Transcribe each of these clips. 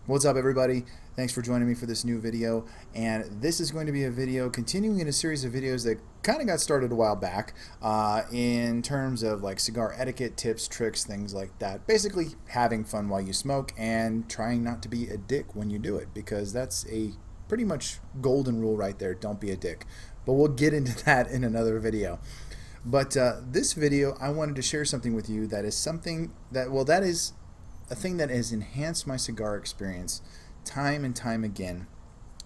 What's up, everybody? Thanks for joining me for this new video, and this is going to be a video continuing in a series of videos that kind of got started a while back in terms of like cigar etiquette, tips, tricks, things like that. Basically having fun while you smoke and trying not to be a dick when you do it, because that's a pretty much golden rule right there. Don't be a dick, but we'll get into that in another video. But this video, I wanted to share something with you that is something that, well, that is a thing that has enhanced my cigar experience time and time again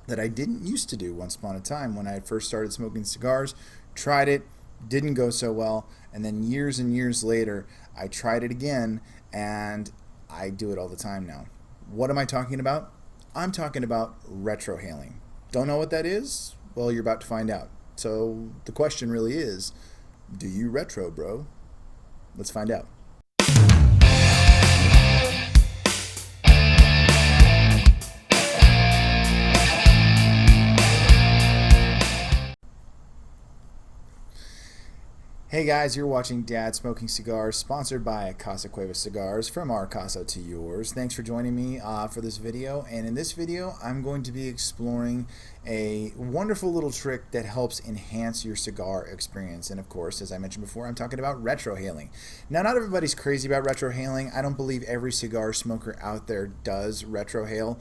that I didn't used to do once upon a time when I had first started smoking cigars. Tried it, didn't go so well, and then years and years later I tried it again and I do it all the time now. What am I talking about? I'm talking about retrohaling. Don't know what that is? Well, you're about to find out. So the question really is, do you retro, bro? Let's find out. Hey guys, you're watching Dad Smoking Cigars, sponsored by Casa Cuevas Cigars, from our casa to yours. Thanks for joining me for this video. And in this video, I'm going to be exploring a wonderful little trick that helps enhance your cigar experience. And of course, as I mentioned before, I'm talking about retrohaling. Now, not everybody's crazy about retrohaling. I don't believe every cigar smoker out there does retrohale.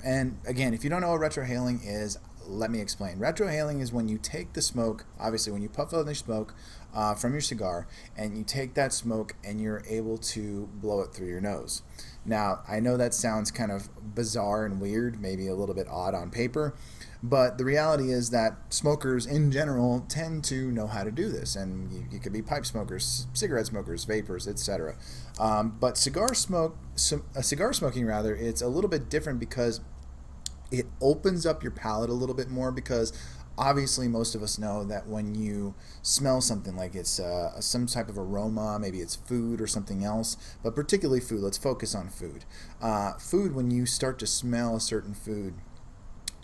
And again, if you don't know what retrohaling is, let me explain. Retrohaling is when you take the smoke, obviously when you puff out the smoke from your cigar, and you take that smoke and you're able to blow it through your nose. Now, I know that sounds kind of bizarre and weird, maybe a little bit odd on paper, but the reality is that smokers in general tend to know how to do this, and you could be pipe smokers, cigarette smokers, vapors, etc. But cigar smoking rather, it's a little bit different because it opens up your palate a little bit more, because obviously most of us know that when you smell something, like it's some type of aroma, maybe it's food or something else, but particularly food, let's focus on food. Food, when you start to smell a certain food,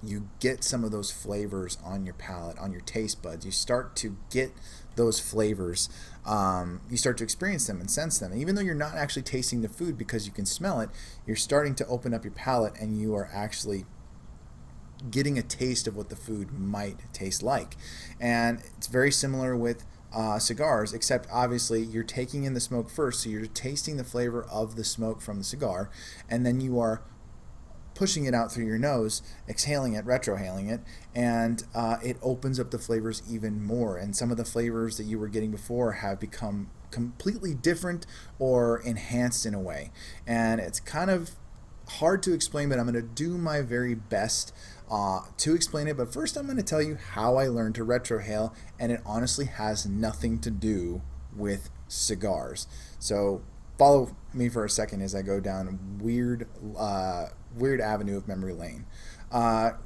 you get some of those flavors on your palate, on your taste buds. You start to get those flavors. You start to experience them and sense them. And even though you're not actually tasting the food because you can smell it, you're starting to open up your palate and you are actually getting a taste of what the food might taste like. And it's very similar with cigars, except obviously you're taking in the smoke first, so you're tasting the flavor of the smoke from the cigar, and then you are pushing it out through your nose, exhaling it, retrohaling it, and it opens up the flavors even more. And some of the flavors that you were getting before have become completely different or enhanced in a way. And it's kind of hard to explain, but I'm going to do my very best to explain it. But first, I'm going to tell you how I learned to retrohale, and it honestly has nothing to do with cigars. So follow me for a second as I go down a weird avenue of memory lane.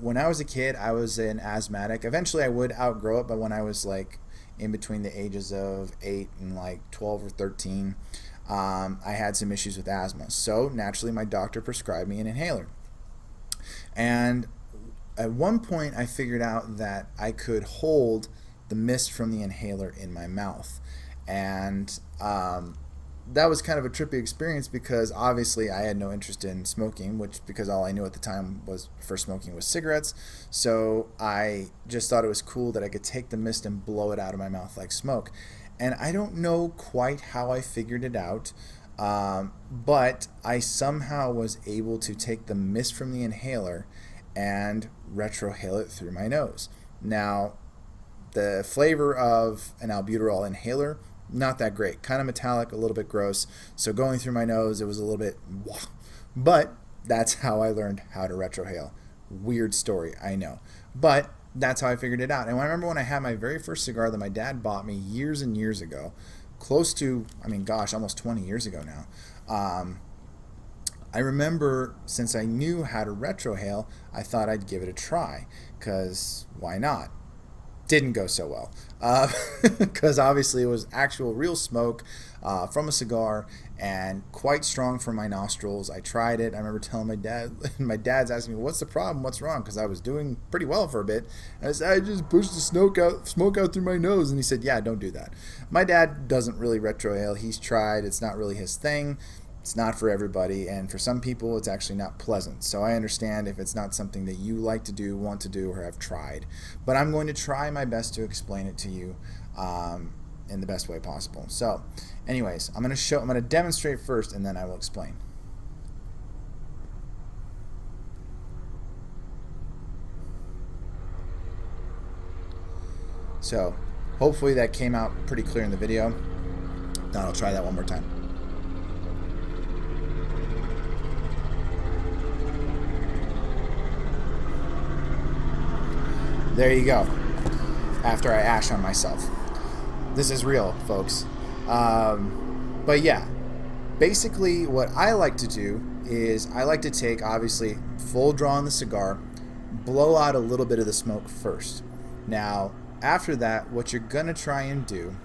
When I was a kid, I was an asthmatic. Eventually, I would outgrow it, but when I was like in between the ages of 8 and like 12 or 13, I had some issues with asthma. So naturally, my doctor prescribed me an inhaler. And at one point, I figured out that I could hold the mist from the inhaler in my mouth. And that was kind of a trippy experience, because obviously I had no interest in smoking, because all I knew at the time was for smoking was cigarettes. So I just thought it was cool that I could take the mist and blow it out of my mouth like smoke. And I don't know quite how I figured it out, but I somehow was able to take the mist from the inhaler and retrohale it through my nose. Now, the flavor of an albuterol inhaler, not that great. Kind of metallic, a little bit gross. So going through my nose, it was a little bit, but that's how I learned how to retrohale. Weird story, I know. But that's how I figured it out. And I remember when I had my very first cigar that my dad bought me years and years ago, close to, I mean, gosh, almost 20 years ago now. I remember, since I knew how to retrohale, I thought I'd give it a try, because why not? Didn't go so well, because obviously it was actual real smoke from a cigar, and quite strong for my nostrils. I tried it. I remember telling my dad, my dad's asking me, what's the problem, what's wrong, because I was doing pretty well for a bit. And I said, I just pushed the smoke out through my nose. And he said, yeah, don't do that. My dad doesn't really retrohale. He's tried. It's not really his thing. It's not for everybody, and for some people it's actually not pleasant. So I understand if it's not something that you like to do, want to do, or have tried. But I'm going to try my best to explain it to you in the best way possible. So anyways, I'm going to demonstrate first, and then I will explain. So hopefully that came out pretty clear in the video. Now I'll try that one more time. There you go. After I ash on myself. This is real, folks. But yeah, basically what I like to do is I like to take, obviously, full draw on the cigar, blow out a little bit of the smoke first. Now, after that, what you're going to try and do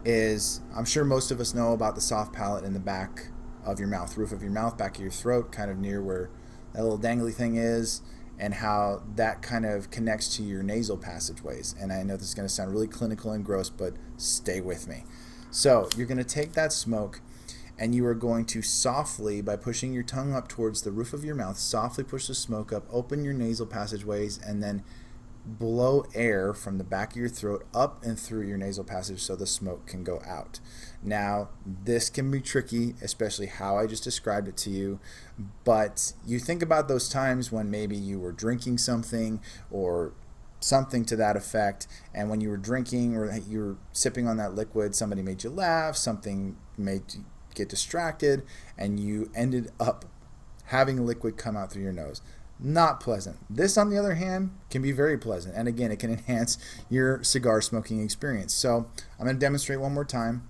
is, I'm sure most of us know about the soft palate in the back of your mouth, roof of your mouth, back of your throat, kind of near where that little dangly thing is, and how that kind of connects to your nasal passageways. And I know this is going to sound really clinical and gross, but stay with me. So you're going to take that smoke, and you are going to softly, by pushing your tongue up towards the roof of your mouth, softly push the smoke up, open your nasal passageways, and then blow air from the back of your throat up and through your nasal passage so the smoke can go out. Now, this can be tricky, especially how I just described it to you, but you think about those times when maybe you were drinking something or something to that effect, and when you were drinking or you were sipping on that liquid, somebody made you laugh, something made you get distracted, and you ended up having liquid come out through your nose. Not pleasant. This, on the other hand, can be very pleasant, and again, it can enhance your cigar smoking experience. So I'm going to demonstrate one more time,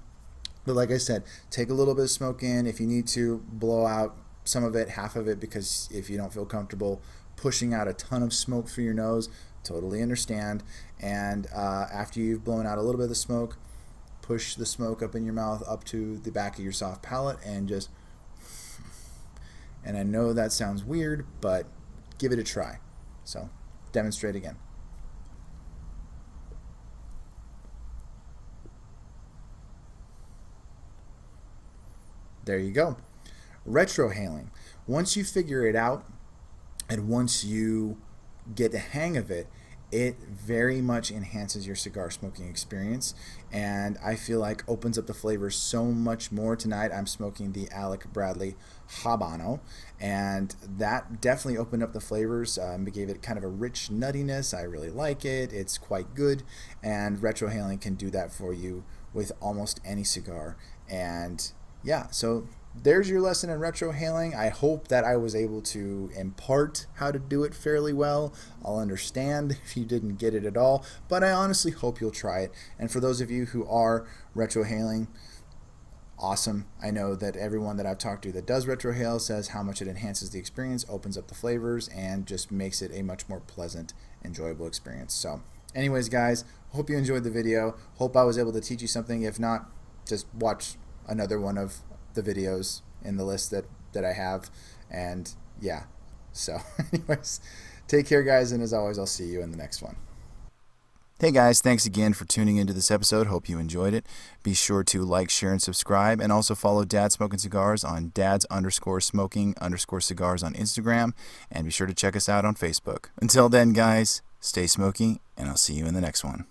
but like I said, take a little bit of smoke in. If you need to, blow out some of it, half of it, because if you don't feel comfortable pushing out a ton of smoke through your nose, totally understand. And after you've blown out a little bit of the smoke, push the smoke up in your mouth up to the back of your soft palate and just, and I know that sounds weird, but give it a try. So demonstrate again. There you go. Retrohaling. Once you figure it out and once you get the hang of it, it very much enhances your cigar smoking experience, and I feel like opens up the flavors so much more. Tonight I'm smoking the Alec Bradley Habano, and that definitely opened up the flavors. It gave it kind of a rich nuttiness. I really like it. It's quite good, and retrohaling can do that for you with almost any cigar. And yeah, so there's your lesson in retrohaling. I hope that I was able to impart how to do it fairly well. I'll understand if you didn't get it at all, but I honestly hope you'll try it. And for those of you who are retrohaling, awesome. I know that everyone that I've talked to that does retrohale says how much it enhances the experience, opens up the flavors, and just makes it a much more pleasant, enjoyable experience. So anyways, guys, hope you enjoyed the video. Hope I was able to teach you something. If not, just watch another one of the videos in the list that I have. And yeah, so anyways, take care, guys, and as always, I'll see you in the next one. Hey guys, thanks again for tuning into this episode. Hope you enjoyed it. Be sure to like, share, and subscribe, and also follow Dad Smoking Cigars on dads_smoking_cigars on Instagram, and be sure to check us out on Facebook. Until then, guys, stay smoky, and I'll see you in the next one.